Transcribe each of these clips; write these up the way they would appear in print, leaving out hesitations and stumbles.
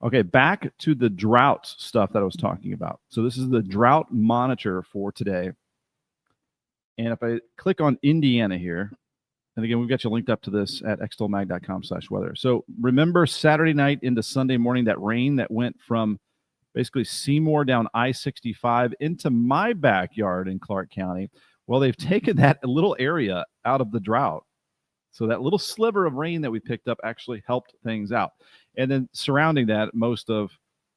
Okay, back to the drought stuff that I was talking about. So this is the drought monitor for today. And if I click on Indiana here, and again, we've got you linked up to this at extolmag.com/weather. So remember Saturday night into Sunday morning, that rain that went from basically Seymour down I-65 into my backyard in Clark County. Well, they've taken that little area out of the drought. So that little sliver of rain that we picked up actually helped things out. And then surrounding that, most of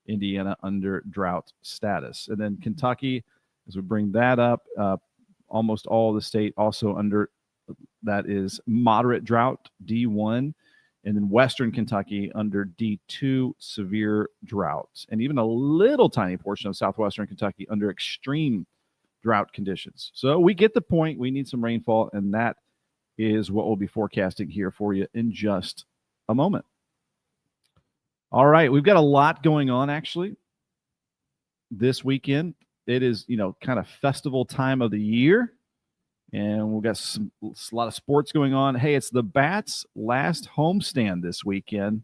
Indiana under drought status. And then Kentucky, as we bring that up, almost all of the state also under, that is moderate drought, D1. And then Western Kentucky under D2, severe drought. And even a little tiny portion of Southwestern Kentucky under extreme drought conditions. So we get the point. We need some rainfall, and that is what we'll be forecasting here for you in just a moment. All right, we've got a lot going on actually this weekend. It is, kind of festival time of the year, and we've got a lot of sports going on. Hey, it's the Bats' last homestand this weekend.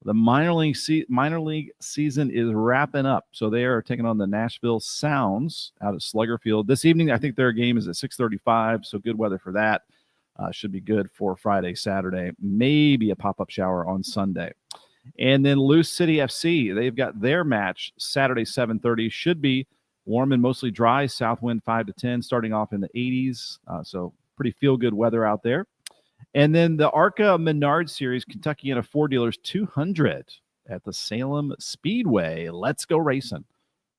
The minor league season is wrapping up, so they are taking on the Nashville Sounds out at Slugger Field this evening. I think their game is at 6:35, so good weather for that. Should be good for Friday, Saturday, maybe a pop-up shower on Sunday. And then Loose City FC, they've got their match Saturday, 7:30. Should be warm and mostly dry, south wind 5 to 10, starting off in the 80s. So pretty feel-good weather out there. And then the ARCA Menard Series, Kentuckiana Ford Dealers 200 at the Salem Speedway. Let's go racing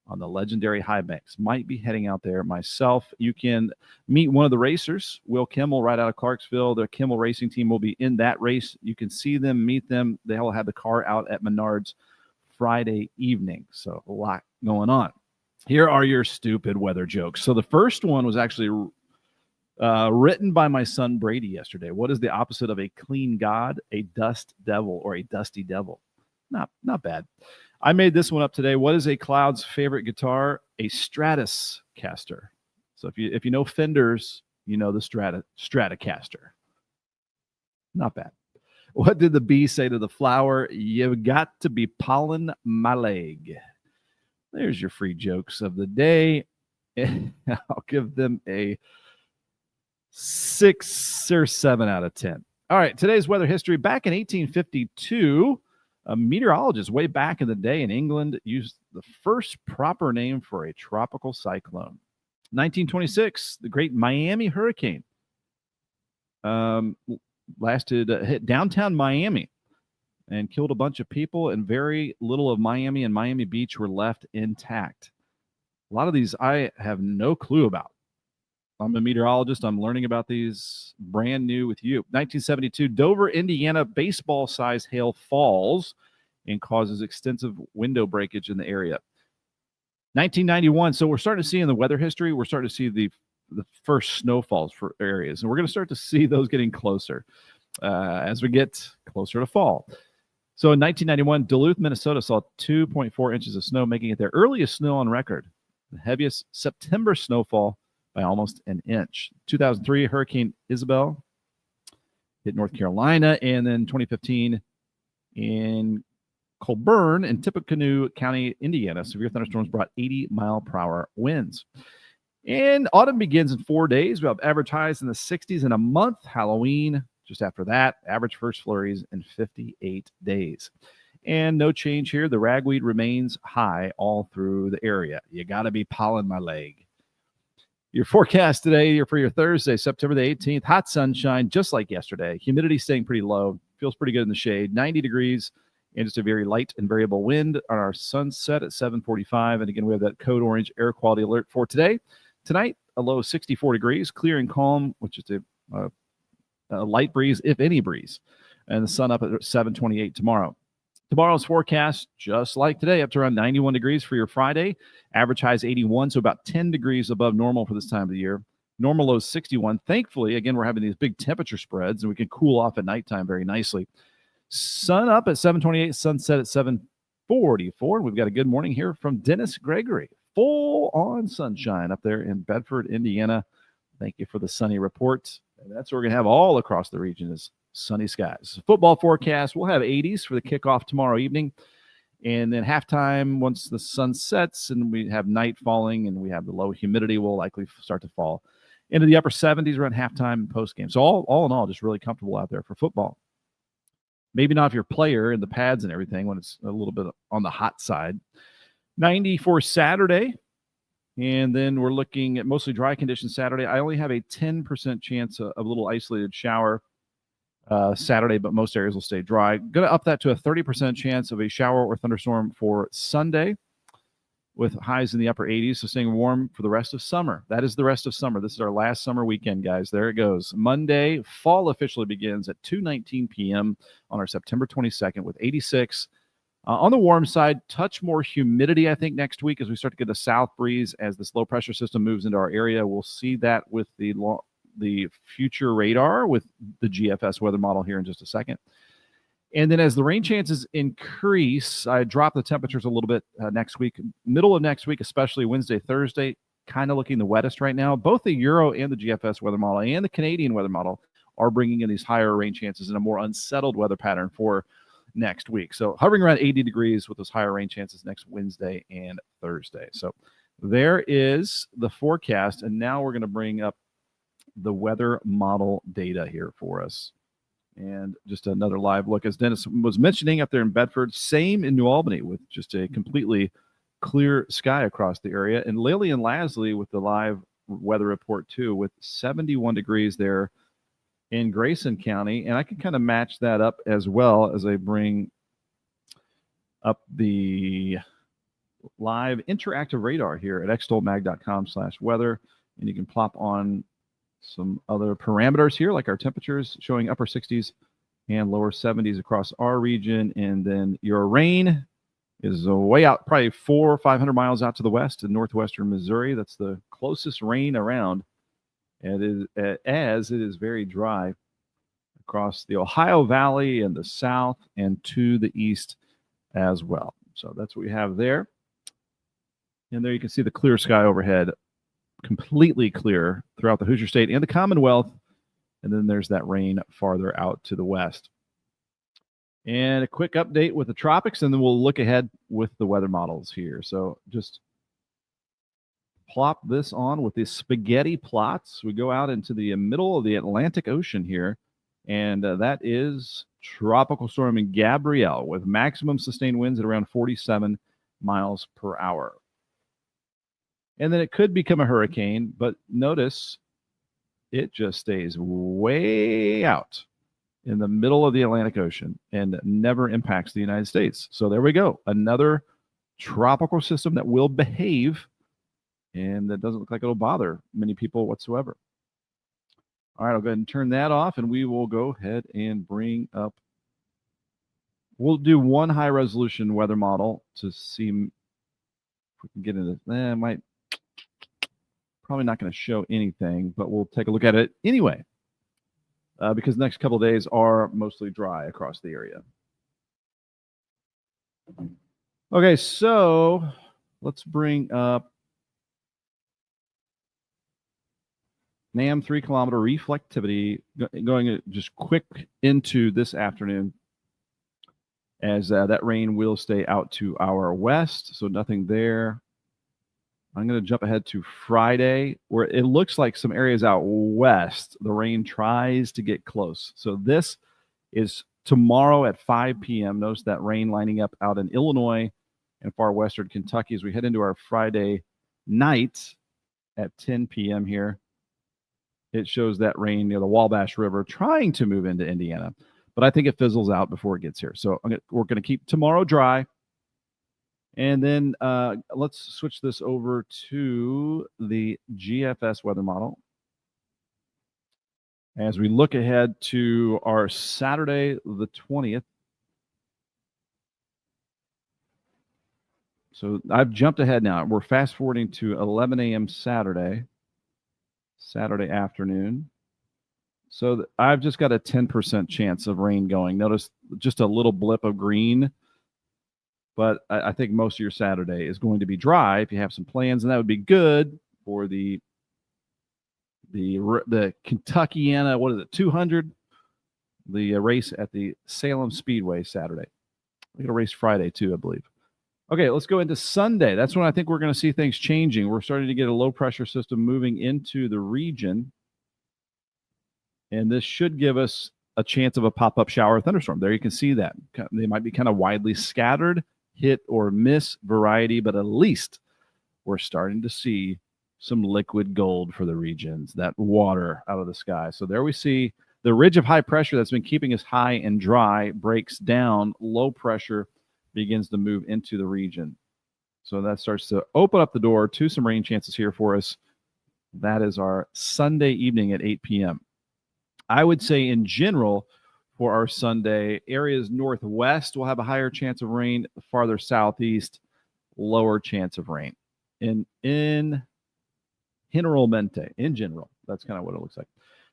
on the legendary High Banks. Might be heading out there myself. You can meet one of the racers, Will Kimmel, right out of Clarksville. The Kimmel Racing Team will be in that race. You can see them, meet them. They'll have the car out at Menards Friday evening. So a lot going on. Here are your stupid weather jokes. So the first one was actually written by my son Brady yesterday. What is the opposite of a clean god? A dust devil or a dusty devil. Not bad. I made this one up today. What is a cloud's favorite guitar? A Stratocaster. So if you know Fenders, you know the Stratocaster. Not bad. What did the bee say to the flower? You've got to be pollen my leg. There's your free jokes of the day. I'll give them a 6 or 7 out of 10. All right, today's weather history. Back in 1852, a meteorologist way back in the day in England used the first proper name for a tropical cyclone. 1926, the great Miami hurricane hit downtown Miami and killed a bunch of people, and very little of Miami and Miami Beach were left intact. A lot of these I have no clue about. I'm a meteorologist. I'm learning about these brand new with you. 1972, Dover, Indiana, baseball-sized hail falls and causes extensive window breakage in the area. 1991, so we're starting to see in the weather history, we're starting to see the first snowfalls for areas, and we're going to start to see those getting closer as we get closer to fall. So in 1991, Duluth, Minnesota saw 2.4 inches of snow, making it their earliest snow on record. The heaviest September snowfall by almost an inch. 2003, Hurricane Isabel hit North Carolina, and then 2015 in Colburn and Tippecanoe County, Indiana, severe thunderstorms brought 80-mile-per-hour winds. And autumn begins in 4 days. We have average highs in the 60s in a month. Halloween just after that. Average first flurries in 58 days. And no change here. The ragweed remains high all through the area. You got to be pollen my leg. Your forecast today for your Thursday, September the 18th, hot sunshine, just like yesterday. Humidity staying pretty low. Feels pretty good in the shade. 90 degrees and just a very light and variable wind on our sunset at 7:45. And again, we have that code orange air quality alert for today. Tonight, a low 64 degrees, clear and calm, which is a light breeze, if any breeze. And the sun up at 7:28 tomorrow. Tomorrow's forecast, just like today, up to around 91 degrees for your Friday. Average high is 81, so about 10 degrees above normal for this time of the year. Normal low is 61. Thankfully, again, we're having these big temperature spreads, and we can cool off at nighttime very nicely. Sun up at 7:28, sunset at 7:44. We've got a good morning here from Dennis Gregory. Full-on sunshine up there in Bedford, Indiana. Thank you for the sunny report. And that's what we're going to have all across the region is sunny skies. Football forecast, we'll have 80s for the kickoff tomorrow evening. And then halftime, once the sun sets and we have night falling and we have the low humidity, will likely start to fall into the upper 70s around halftime and post game. So all in all, just really comfortable out there for football. Maybe not if you're a player in the pads and everything when it's a little bit on the hot side. 90 for Saturday. And then we're looking at mostly dry conditions Saturday. I only have a 10% chance of a little isolated shower Saturday, but most areas will stay dry. Going to up that to a 30% chance of a shower or thunderstorm for Sunday with highs in the upper 80s. So staying warm for the rest of summer. That is the rest of summer. This is our last summer weekend, guys. There it goes. Monday, fall officially begins at 2:19 p.m. on our September 22nd with 86. On the warm side, touch more humidity, I think, next week as we start to get a south breeze as this low pressure system moves into our area. We'll see that with the future radar with the GFS weather model here in just a second. And then as the rain chances increase, I drop the temperatures a little bit next week. Middle of next week, especially Wednesday, Thursday, kind of looking the wettest right now. Both the Euro and the GFS weather model and the Canadian weather model are bringing in these higher rain chances and a more unsettled weather pattern for next week. So hovering around 80 degrees with those higher rain chances next Wednesday and Thursday. So there is the forecast. And now we're going to bring up the weather model data here for us. And just another live look, as Dennis was mentioning up there in Bedford, same in New Albany with just a completely clear sky across the area. And Lily and Lasley with the live weather report too, with 71 degrees there in Grayson County. And I can kind of match that up as well as I bring up the live interactive radar here at extolmag.com/weather. And you can plop on some other parameters here, like our temperatures showing upper 60s and lower 70s across our region. And then your rain is way out, probably 400 or 500 miles out to the west in northwestern Missouri. That's the closest rain around. And as it is very dry across the Ohio Valley and the south and to the east as well. So that's what we have there. And there you can see the clear sky overhead, completely clear throughout the Hoosier State and the Commonwealth. And then there's that rain farther out to the west. And a quick update with the tropics, and then we'll look ahead with the weather models here. So just plop this on with these spaghetti plots. We go out into the middle of the Atlantic Ocean here, and that is Tropical Storm Gabrielle with maximum sustained winds at around 47 miles per hour. And then it could become a hurricane, but notice it just stays way out in the middle of the Atlantic Ocean and never impacts the United States. So there we go. Another tropical system that will behave, and that doesn't look like it'll bother many people whatsoever. All right, I'll go ahead and turn that off, and we will go ahead and bring up. We'll do one high resolution weather model to see if we can get into this. Probably not going to show anything, but we'll take a look at it anyway, because the next couple of days are mostly dry across the area. Okay, so let's bring up NAM 3-kilometer reflectivity, going just quick into this afternoon, as that rain will stay out to our west, so nothing there. I'm going to jump ahead to Friday, where it looks like some areas out west, the rain tries to get close. So this is tomorrow at 5 p.m. Notice that rain lining up out in Illinois and far western Kentucky as we head into our Friday night at 10 p.m. here. It shows that rain near the Wabash River trying to move into Indiana, but I think it fizzles out before it gets here. So we're going to keep tomorrow dry. And then let's switch this over to the GFS weather model. As we look ahead to our Saturday, the 20th. So I've jumped ahead now. We're fast forwarding to 11 a.m. Saturday afternoon. So I've just got a 10% chance of rain going. Notice just a little blip of green. But I think most of your Saturday is going to be dry if you have some plans, and that would be good for the Kentuckiana, what is it, 200, the race at the Salem Speedway Saturday. We got a race Friday too, I believe. Okay, let's go into Sunday. That's when I think we're going to see things changing. We're starting to get a low pressure system moving into the region. And this should give us a chance of a pop-up shower thunderstorm. There you can see that. They might be kind of widely scattered, hit or miss variety, but at least we're starting to see some liquid gold for the regions, that water out of the sky. So there we see the ridge of high pressure that's been keeping us high and dry breaks down. Low pressure begins to move into the region. So that starts to open up the door to some rain chances here for us. That is our Sunday evening at 8 p.m. I would say in general for our Sunday, areas northwest will have a higher chance of rain, farther southeast, lower chance of rain. In generalmente, in general, that's kind of what it looks like.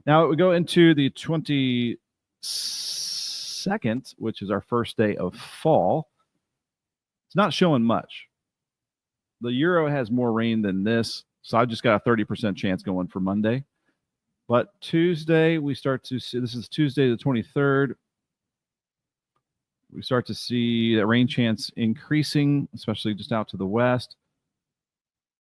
Now we go into the 22nd, which is our first day of fall. It's not showing much. The Euro has more rain than this, so I just got a 30% chance going for Monday. But Tuesday, we start to see, this is Tuesday the 23rd, we start to see that rain chance increasing, especially just out to the west.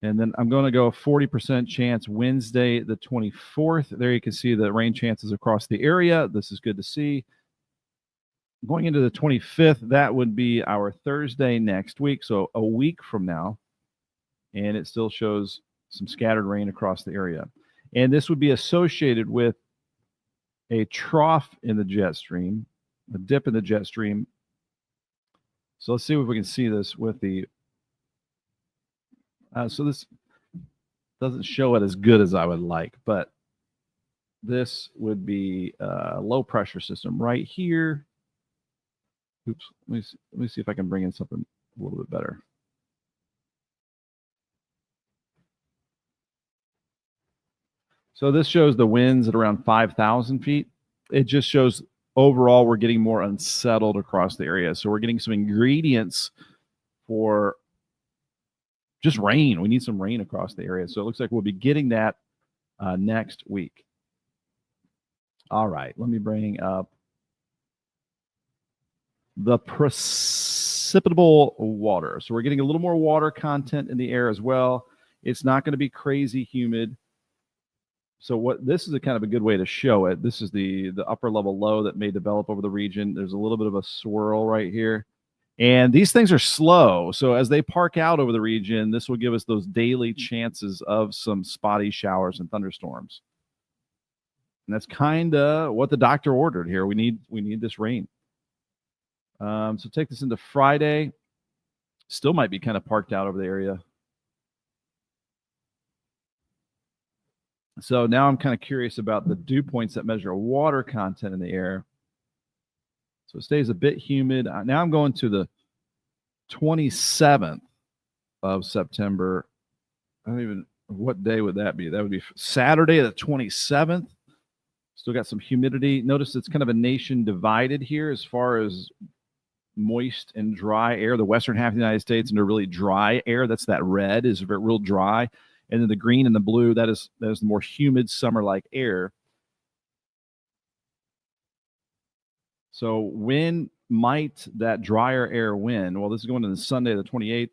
And then I'm going to go 40% chance Wednesday the 24th. There you can see the rain chances across the area. This is good to see. Going into the 25th, that would be our Thursday next week, so a week from now. And it still shows some scattered rain across the area. And this would be associated with a trough in the jet stream, a dip in the jet stream. So let's see if we can see this with the, so this doesn't show it as good as I would like, but this would be a low pressure system right here. Oops, let me see if I can bring in something a little bit better. So this shows the winds at around 5,000 feet. It just shows overall we're getting more unsettled across the area. So we're getting some ingredients for just rain. We need some rain across the area. So it looks like we'll be getting that next week. All right, let me bring up the precipitable water. So we're getting a little more water content in the air as well. It's not going to be crazy humid. So what this is a kind of a good way to show it. This is the upper level low that may develop over the region. There's a little bit of a swirl right here. And these things are slow. So as they park out over the region, this will give us those daily chances of some spotty showers and thunderstorms. And that's kind of what the doctor ordered here. We need this rain. So take this into Friday. Still might be kind of parked out over the area. So now I'm kind of curious about the dew points that measure water content in the air. So it stays a bit humid. Now I'm going to the 27th of September. I don't even, what day would that be? That would be Saturday the 27th. Still got some humidity. Notice it's kind of a nation divided here as far as moist and dry air. The western half of the United States into really dry air. That's that red is real dry. And then the green and the blue, that is the more humid summer-like air. So when might that drier air win? Well, this is going into Sunday the 28th.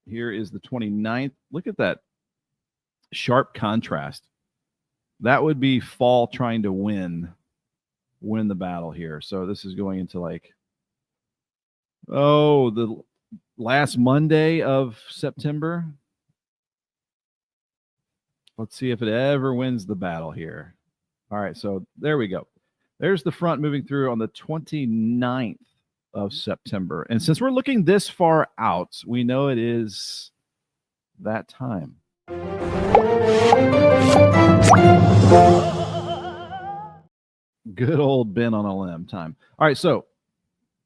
Here is the 29th. Look at that sharp contrast. That would be fall trying to win the battle here. So this is going into like, the last Monday of September. Let's see if it ever wins the battle here. All right, so there we go. There's the front moving through on the 29th of September. And since we're looking this far out, we know it is that time. Good old Ben on a limb time. All right, so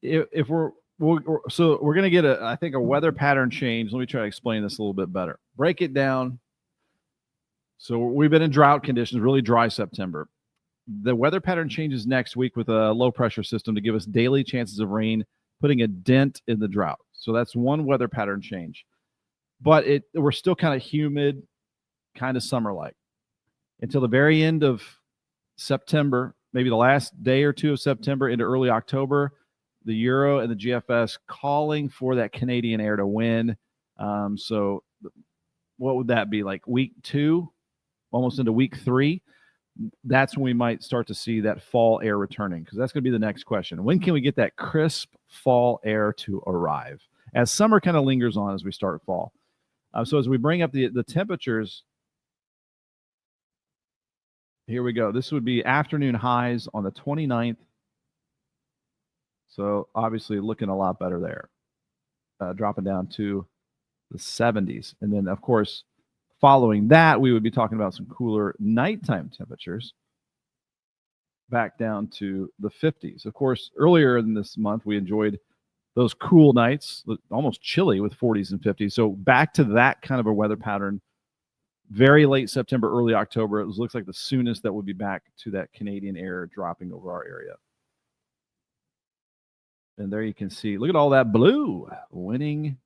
if we're going to get I think a weather pattern change. Let me try to explain this a little bit better. Break it down. So we've been in drought conditions, really dry September. The weather pattern changes next week with a low pressure system to give us daily chances of rain, putting a dent in the drought. So that's one weather pattern change. But we're still kind of humid, kind of summer-like. Until the very end of September, maybe the last day or two of September into early October, the Euro and the GFS calling for that Canadian air to win. So what would that be, like week 2, almost into week 3? That's when we might start to see that fall air returning, because that's going to be the next question. When can we get that crisp fall air to arrive as summer kind of lingers on as we start fall? So as we bring up the temperatures, here we go. This would be afternoon highs on the 29th. So obviously looking a lot better there, dropping down to the 70s. And then, of course, following that, we would be talking about some cooler nighttime temperatures back down to the 50s. Of course, earlier in this month, we enjoyed those cool nights, almost chilly with 40s and 50s. So back to that kind of a weather pattern, very late September, early October. It looks like the soonest that would be back to that Canadian air dropping over our area. And there you can see, look at all that blue winning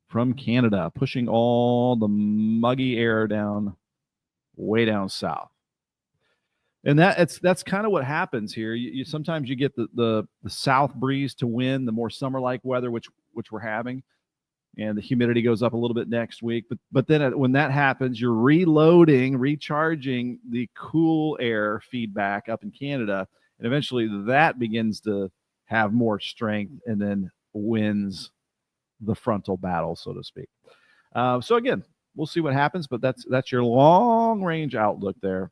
from Canada, pushing all the muggy air down, way down south. And that's kind of what happens here. You sometimes you get the south breeze to win, the more summer-like weather, which we're having, and the humidity goes up a little bit next week. But then when that happens, you're reloading, recharging the cool air feedback up in Canada, and eventually that begins to have more strength and then wins the frontal battle, so to speak. So again, we'll see what happens, but that's your long range outlook there